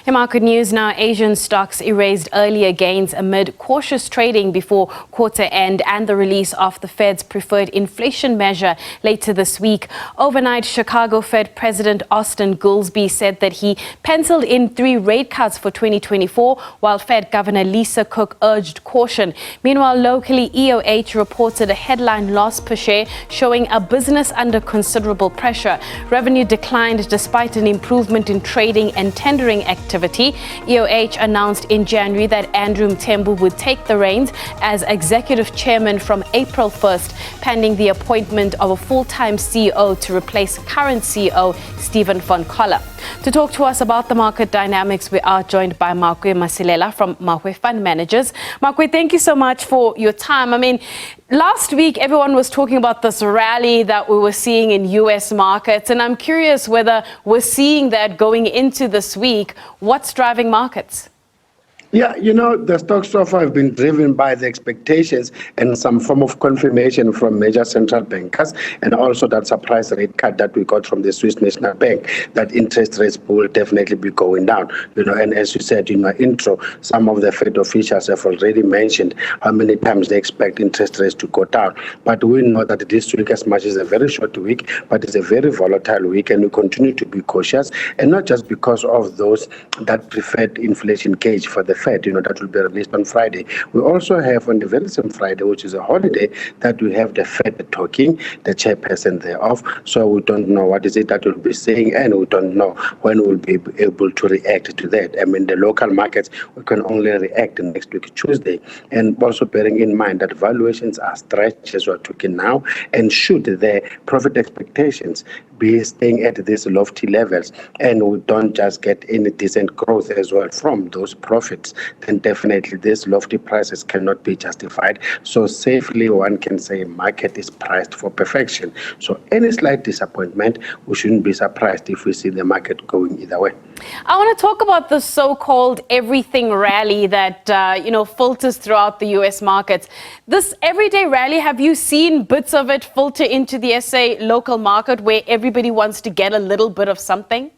In market news now, Asian stocks erased earlier gains amid cautious trading before quarter end and the release of the Fed's preferred inflation measure later this week. Overnight, Chicago Fed President Austin Goolsbee said that he penciled in 3 rate cuts for 2024, while Fed Governor Lisa Cook urged caution. Meanwhile, locally, EOH reported a headline loss per share, showing a business under considerable pressure. Revenue declined despite an improvement in trading and tendering activity. EOH announced in January that Andrew Mthembu would take the reins as executive chairman from April 1st, pending the appointment of a full-time CEO to replace current CEO Stephen von Coller. To talk to us about the market dynamics, we are joined by Makwe Masilela from Makwe Fund Managers. Makwe, thank you so much for your time. I mean, last week, everyone was talking about this rally that we were seeing in U.S. markets, and I'm curious whether we're seeing that going into this week. What's driving markets? Yeah, the stocks so far have been driven by the expectations and some form of confirmation from major central bankers, and also that surprise rate cut that we got from the Swiss National Bank, that interest rates will definitely be going down. And as you said in my intro, some of the Fed officials have already mentioned how many times they expect interest rates to go down. But we know that this week, as much as a very short week, but it's a very volatile week, and we continue to be cautious, and not just because of those that preferred inflation gauge for the Fed, that will be released on Friday. We also have on the very same Friday, which is a holiday, that we have the Fed talking, the chairperson thereof. So we don't know what is it that we'll be saying, and we don't know when we'll be able to react to that. I mean, the local markets, we can only react next week, Tuesday. And also bearing in mind that valuations are stretched as we're talking now, and should the profit expectations be staying at these lofty levels, and we don't just get any decent growth as well from those profits, then definitely these lofty prices cannot be justified. So safely one can say market is priced for perfection. So any slight disappointment, we shouldn't be surprised if we see the market going either way. I want to talk about the so-called everything rally that, filters throughout the U.S. markets. This everyday rally, have you seen bits of it filter into the SA local market where everybody wants to get a little bit of something?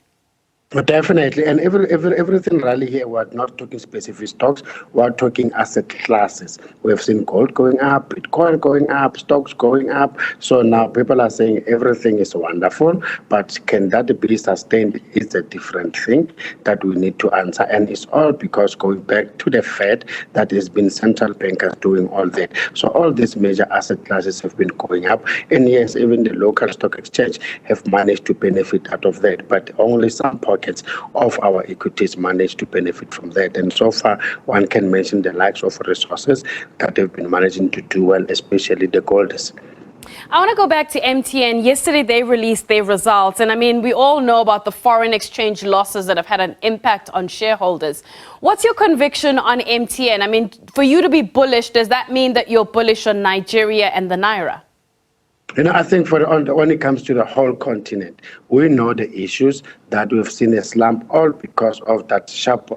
Definitely, and everything rally here, we're not talking specific stocks, we're talking asset classes. We've seen gold going up, Bitcoin going up, stocks going up. So now people are saying everything is wonderful, but can that be sustained is a different thing that we need to answer. And it's all because going back to the Fed, that has been central bankers doing all that. So all these major asset classes have been going up. And yes, even the local stock exchange have managed to benefit out of that, but only some pockets of our equities manage to benefit from that. And so far, one can mention the likes of resources that have been managing to do well, especially the golders. I want to go back to MTN. Yesterday, they released their results. And I mean, we all know about the foreign exchange losses that have had an impact on shareholders. What's your conviction on MTN? I mean, for you to be bullish, does that mean that you're bullish on Nigeria and the Naira? I think when it comes to the whole continent, we know the issues that we've seen a slump, all because of that sharp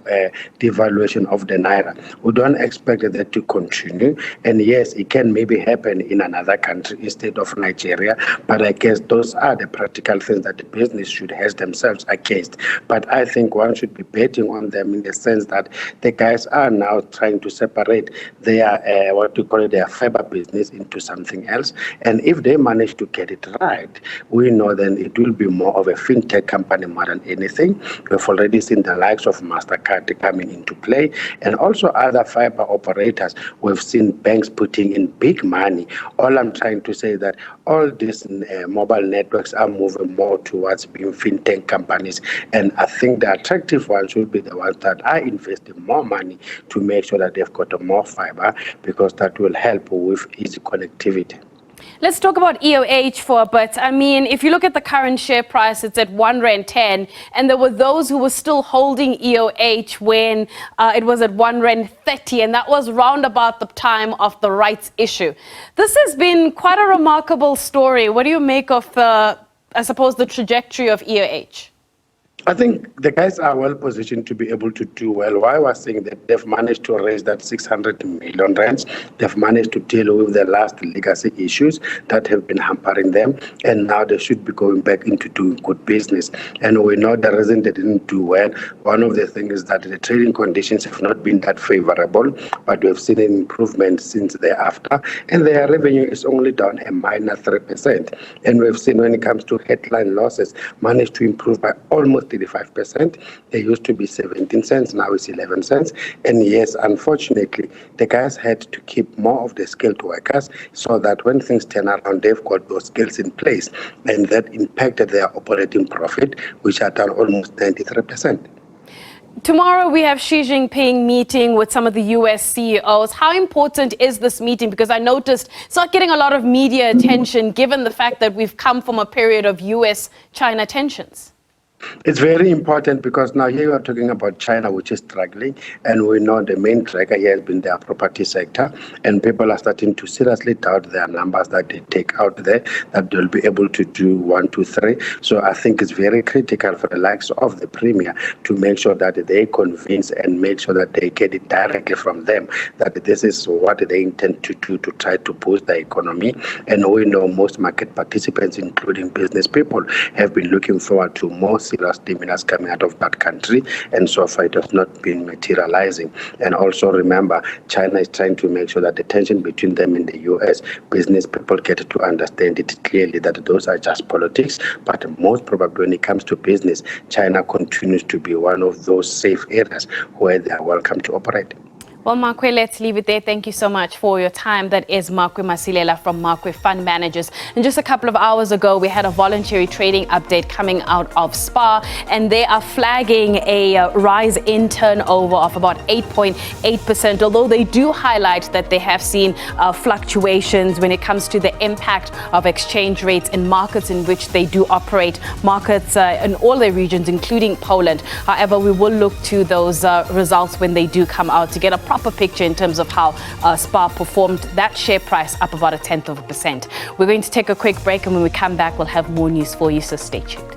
devaluation of the Naira. We don't expect that to continue. And yes, it can maybe happen in another country instead of Nigeria. But I guess those are the practical things that the business should hedge themselves against. But I think one should be betting on them in the sense that the guys are now trying to separate their, their fiber business into something else. And if they manage to get it right, we know then it will be more of a fintech company more than anything. We've already seen the likes of MasterCard coming into play, and also other fiber operators. We've seen banks putting in big money. All I'm trying to say is that all these mobile networks are moving more towards being fintech companies, and I think the attractive ones will be the ones that are investing more money to make sure that they've got more fiber, because that will help with easy connectivity. Let's talk about EOH for a bit. I mean, if you look at the current share price, it's at R1.10, and there were those who were still holding EOH when it was at R1.30, and that was round about the time of the rights issue. This has been quite a remarkable story. What do you make of the trajectory of EOH? I think the guys are well positioned to be able to do well. Why I was saying that they've managed to raise that 600 million rands. They've managed to deal with the last legacy issues that have been hampering them, and now they should be going back into doing good business. And we know the reason they didn't do well, one of the things is that the trading conditions have not been that favorable, but we've seen an improvement since thereafter, and their revenue is only down a minor 3%. And we've seen when it comes to headline losses, managed to improve by almost 35%. They used to be 17 cents, now it's 11 cents. And yes, unfortunately, the guys had to keep more of the skilled workers so that when things turn around, they've got those skills in place. And that impacted their operating profit, which are down almost 93%. Tomorrow we have Xi Jinping meeting with some of the US CEOs. How important is this meeting? Because I noticed it's not getting a lot of media attention given the fact that we've come from a period of US-China tensions. It's very important because now here we are talking about China, which is struggling, and we know the main tracker here has been their property sector, and people are starting to seriously doubt their numbers that they take out there, that they'll be able to do 1, 2, 3. So I think it's very critical for the likes of the Premier to make sure that they convince and make sure that they get it directly from them, that this is what they intend to do to try to boost the economy. And we know most market participants, including business people, have been looking forward to more serious stimulus coming out of that country, and so far it has not been materializing. And also remember, China is trying to make sure that the tension between them and the US, business people get to understand it clearly that those are just politics, but most probably when it comes to business, China continues to be one of those safe areas where they are welcome to operate. Well, Makwe, let's leave it there. Thank you so much for your time. That is Makwe Masilela from Makwe Fund Managers. And just a couple of hours ago, we had a voluntary trading update coming out of SPAR, and they are flagging a rise in turnover of about 8.8%, although they do highlight that they have seen fluctuations when it comes to the impact of exchange rates in markets in which they do operate, markets in all their regions, including Poland. However, we will look to those results when they do come out to get a proper picture in terms of how SPAR performed. That share price up about 0.1%. We're going to take a quick break, and when we come back, we'll have more news for you, so stay tuned.